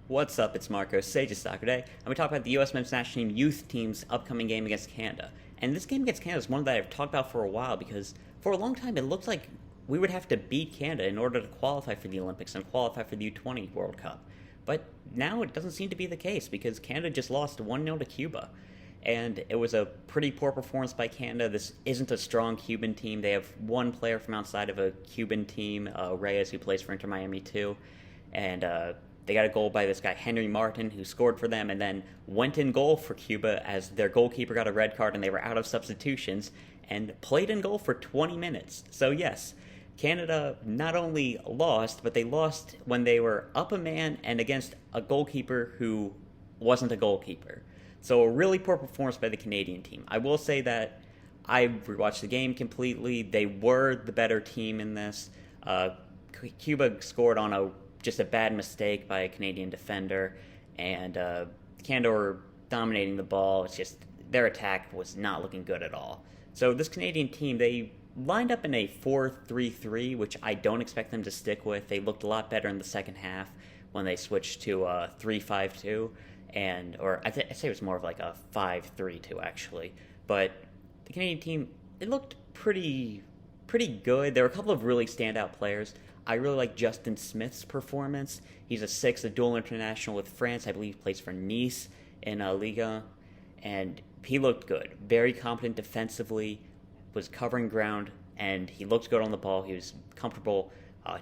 What's up? It's Marco, Sage of Soccer Day, and we talk about the U.S. men's national team youth team's upcoming game against Canada. And this game against Canada is one that I've talked about for a while because for a long time it looked like we would have to beat Canada in order to qualify for the Olympics and qualify for the U20 World Cup. But now it doesn't seem to be the case because Canada just lost 1-0 to Cuba. And it was a pretty poor performance by Canada. This isn't a strong Cuban team. They have one player from outside of a Cuban team, Reyes, who plays for Inter Miami too. And they got a goal by this guy, Henry Martin, who scored for them and then went in goal for Cuba as their goalkeeper got a red card and they were out of substitutions and played in goal for 20 minutes. So yes, Canada not only lost, but they lost when they were up a man and against a goalkeeper who wasn't a goalkeeper. So a really poor performance by the Canadian team. I will say that I rewatched the game completely. They were the better team in this. Cuba scored on just a bad mistake by a Canadian defender, and Canada were dominating the ball. It's just their attack was not looking good at all. So this Canadian team, they lined up in a 4-3-3, which I don't expect them to stick with. They looked a lot better in the second half when they switched to 3-5-2. Or I'd say it was more of like a 5-3-2 actually. But the Canadian team, it looked pretty good. There were a couple of really standout players. I really like Justin Smith's performance. He's a dual international with France. I believe he plays for Nice in Liga. And he looked good. Very competent defensively, was covering ground, and he looked good on the ball. He was comfortable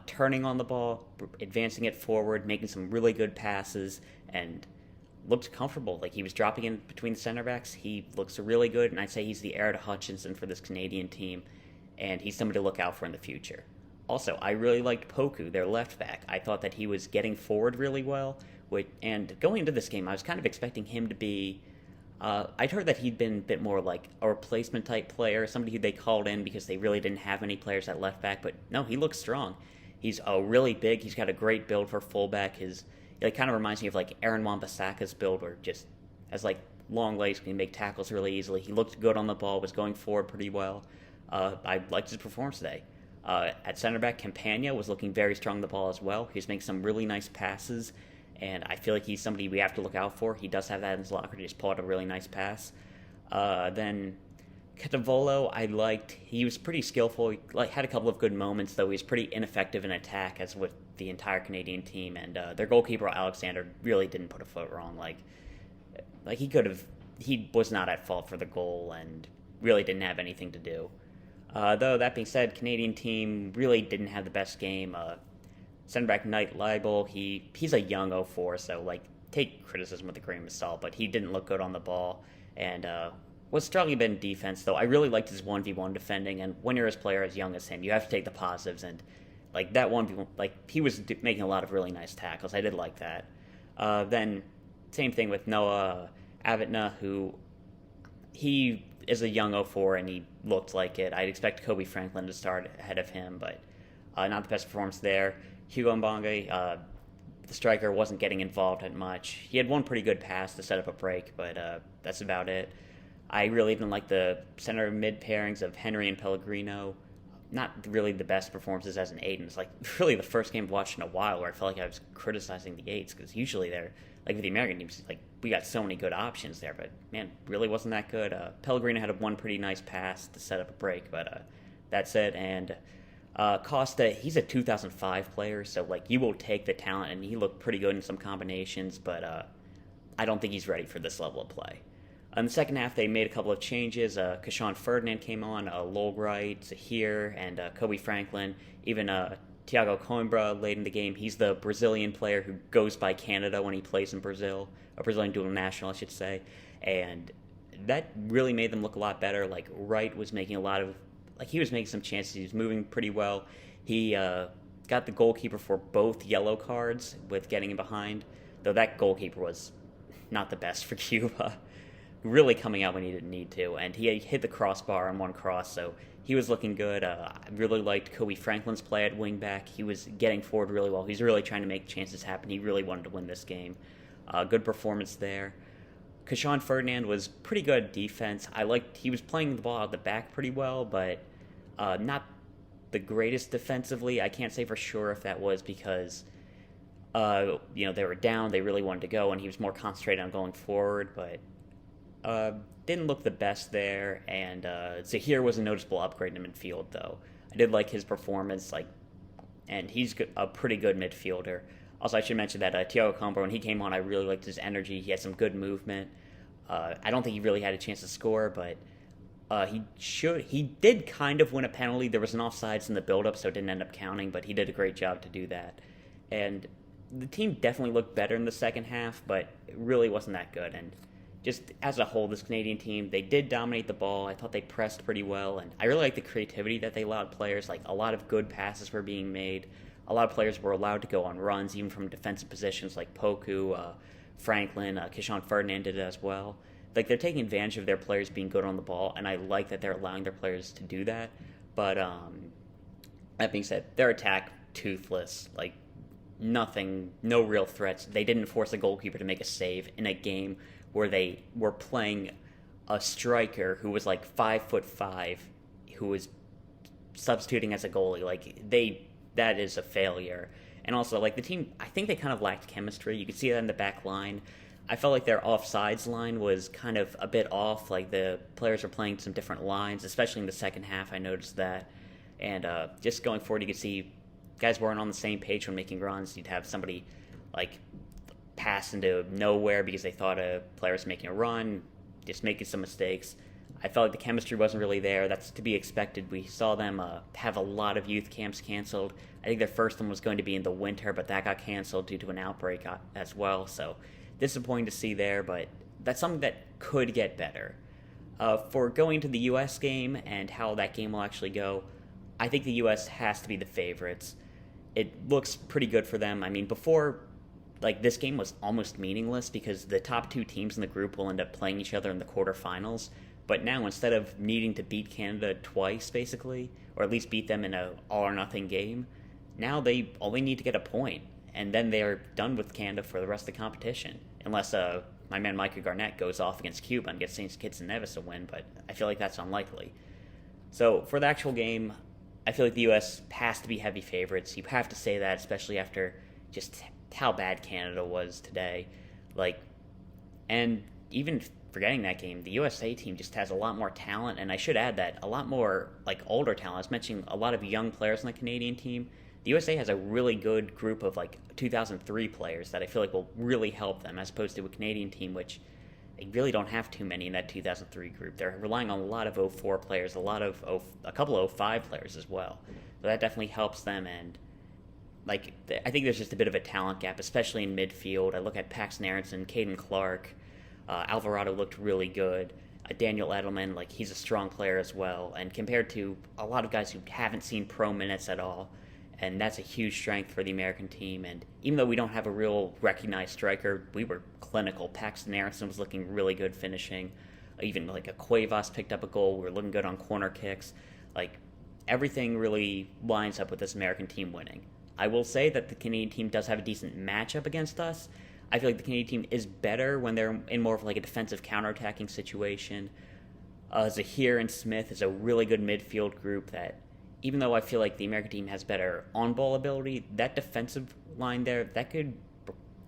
turning on the ball, advancing it forward, making some really good passes, and looked comfortable. Like he was dropping in between the center backs. He looks really good, and I'd say he's the heir to Hutchinson for this Canadian team, and he's somebody to look out for in the future. Also, I really liked Poku, their left back. I thought that he was getting forward really well, and going into this game, I was kind of expecting him to be... I'd heard that he'd been a bit more like a replacement type player, somebody who they called in because they really didn't have any players at left back, but no, he looks strong. He's really big. He's got a great build for fullback. It kind of reminds me of like Aaron Wan-Bissaka's build, where just has like long legs, can make tackles really easily. He looked good on the ball, was going forward pretty well. I liked his performance today. At center back, Campagna was looking very strong on the ball as well. He was making some really nice passes, and I feel like he's somebody we have to look out for. He does have that in his locker to just pull out a really nice pass. Then Catavolo, I liked. He was pretty skillful. He had a couple of good moments, though he was pretty ineffective in attack, as with the entire Canadian team. And their goalkeeper, Alexander, really didn't put a foot wrong. Like he was not at fault for the goal and really didn't have anything to do. Though, that being said, Canadian team really didn't have the best game. Center back Knight Leibel, he's a young 04, so take criticism with a grain of salt, but he didn't look good on the ball, and was struggling a bit in defense, though. I really liked his 1v1 defending, and when you're a player as young as him, you have to take the positives, and that 1v1, he was making a lot of really nice tackles. I did like that. Then, same thing with Noah Avitna, who he is a young 04, and he looked like it. I'd expect Kobe Franklin to start ahead of him, but not the best performance there. Hugo Mbonge, the striker, wasn't getting involved at much. He had one pretty good pass to set up a break, but that's about it. I really didn't like the center mid pairings of Henry and Pellegrino. Not really the best performances as an 8, and it's really the first game I've watched in a while where I felt like I was criticizing the 8s, because usually they're, with the American teams, we got so many good options there, but man, really wasn't that good. Pellegrino had one pretty nice pass to set up a break, but that's it. And Costa, he's a 2005 player, so you will take the talent, and he looked pretty good in some combinations, but I don't think he's ready for this level of play. In the second half, they made a couple of changes. Kashawn Ferdinand came on, Lolwright, Zahir, and Kobe Franklin. Even Thiago Coimbra late in the game. He's the Brazilian player who goes by Canada when he plays in Brazil, a Brazilian dual national, I should say. And that really made them look a lot better. Wright was making a lot of... he was making some chances. He was moving pretty well. He got the goalkeeper for both yellow cards with getting him behind, though that goalkeeper was not the best for Cuba. Really coming out when he didn't need to, and he hit the crossbar on one cross, so he was looking good. I really liked Kobe Franklin's play at wingback. He was getting forward really well. He's really trying to make chances happen. He really wanted to win this game. Good performance there. Kashawn Ferdinand was pretty good at defense. He was playing the ball out the back pretty well, but not the greatest defensively. I can't say for sure if that was because They were down, they really wanted to go, and he was more concentrated on going forward, but didn't look the best there. And Zahir was a noticeable upgrade in midfield, though. I did like his performance, and he's a pretty good midfielder. Also, I should mention that Thiago Combo, when he came on, I really liked his energy. He had some good movement. I don't think he really had a chance to score, but he did kind of win a penalty. There was an offsides in the build-up, so it didn't end up counting, but he did a great job to do that. And the team definitely looked better in the second half, but it really wasn't that good. And just as a whole, this Canadian team, they did dominate the ball. I thought they pressed pretty well, and I really liked the creativity that they allowed players. Like, a lot of good passes were being made. A lot of players were allowed to go on runs, even from defensive positions like Poku, Franklin, Kishan Ferdinand did it as well. Like, they're taking advantage of their players being good on the ball, and I like that they're allowing their players to do that. But that being said, their attack, toothless. Like, nothing, no real threats. They didn't force a goalkeeper to make a save in a game where they were playing a striker who was like 5'5", who was substituting as a goalie. Like, that is a failure. And also, like, the team, I think they kind of lacked chemistry. You could see that in the back line. I felt like their offsides line was kind of a bit off. Like, the players were playing some different lines, especially in the second half. I noticed that. And just going forward, you could see guys weren't on the same page when making runs. You'd have somebody, like, pass into nowhere because they thought a player was making a run, just making some mistakes. I felt like the chemistry wasn't really there. That's to be expected. We saw them have a lot of youth camps canceled. I think their first one was going to be in the winter, but that got canceled due to an outbreak as well. So disappointing to see there, but that's something that could get better. For going to the U.S. game and how that game will actually go, I think the U.S. has to be the favorites. It looks pretty good for them. I mean, before, like, this game was almost meaningless because the top two teams in the group will end up playing each other in the quarterfinals. But now, instead of needing to beat Canada twice, basically, or at least beat them in an all-or-nothing game, now they only need to get a point, and then they are done with Canada for the rest of the competition. Unless my man Micah Garnett goes off against Cuba and gets St. Kitts and Nevis a win, but I feel like that's unlikely. So, for the actual game, I feel like the U.S. has to be heavy favorites. You have to say that, especially after just how bad Canada was today. Like, and even forgetting that game, the USA team just has a lot more talent, and I should add that a lot more, like, older talent. I was mentioning a lot of young players on the Canadian team. The USA has a really good group of, like, 2003 players that I feel like will really help them, as opposed to a Canadian team, which they really don't have too many in that 2003 group. They're relying on a lot of 04 players, a couple of 05 players as well. So that definitely helps them, and like, I think there's just a bit of a talent gap, especially in midfield. I look at Paxton Aronson, Caden Clark, Alvarado looked really good. Daniel Edelman, like, he's a strong player as well. And compared to a lot of guys who haven't seen pro minutes at all, and that's a huge strength for the American team. And even though we don't have a real recognized striker, we were clinical. Paxton Aronson was looking really good finishing. Even, like, a Cuevas picked up a goal. We were looking good on corner kicks. Like, everything really lines up with this American team winning. I will say that the Canadian team does have a decent matchup against us. I feel like the Canadian team is better when they're in more of like a defensive counterattacking situation. Zahir and Smith is a really good midfield group that, even though I feel like the American team has better on-ball ability, that defensive line there, that could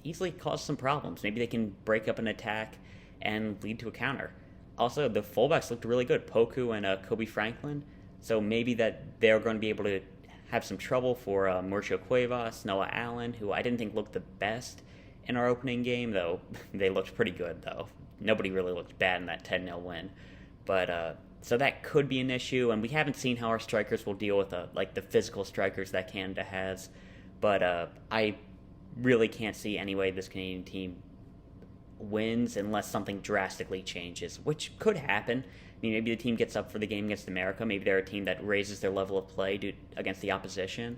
easily cause some problems. Maybe they can break up an attack and lead to a counter. Also, the fullbacks looked really good, Poku and Kobe Franklin. So maybe that they're going to be able to have some trouble for Mauricio Cuevas, Noah Allen, who I didn't think looked the best in our opening game, though they looked pretty good, though. Nobody really looked bad in that 10-0 win. But so that could be an issue, and we haven't seen how our strikers will deal with like the physical strikers that Canada has. But I really can't see any way this Canadian team wins unless something drastically changes, which could happen. I mean, maybe the team gets up for the game against America. Maybe they're a team that raises their level of play against the opposition.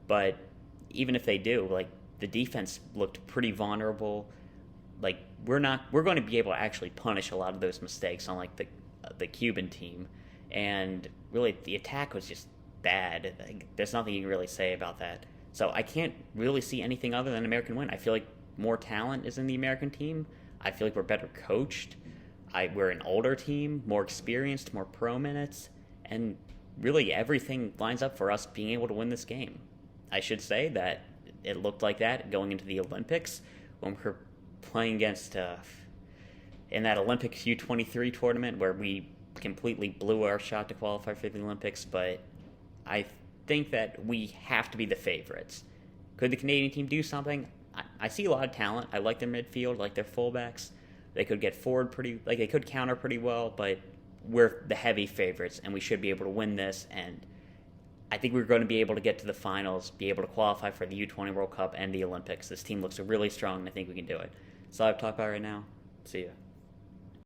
But even if they do, like, the defense looked pretty vulnerable. Like, we're going to be able to actually punish a lot of those mistakes on, like, the Cuban team. And really, the attack was just bad. Like, there's nothing you can really say about that. So I can't really see anything other than an American win. I feel like more talent is in the American team. I feel like we're better coached. We're an older team, more experienced, more pro minutes, and really everything lines up for us being able to win this game. I should say that it looked like that going into the Olympics when we were playing against in that Olympics U23 tournament where we completely blew our shot to qualify for the Olympics. But I think that we have to be the favorites. Could the Canadian team do something? I see a lot of talent. I like their midfield, like their fullbacks. They could get forward they could counter pretty well, but we're the heavy favorites, and we should be able to win this. And I think we're going to be able to get to the finals, be able to qualify for the U20 World Cup and the Olympics. This team looks really strong, and I think we can do it. That's all I've talked about right now. See ya.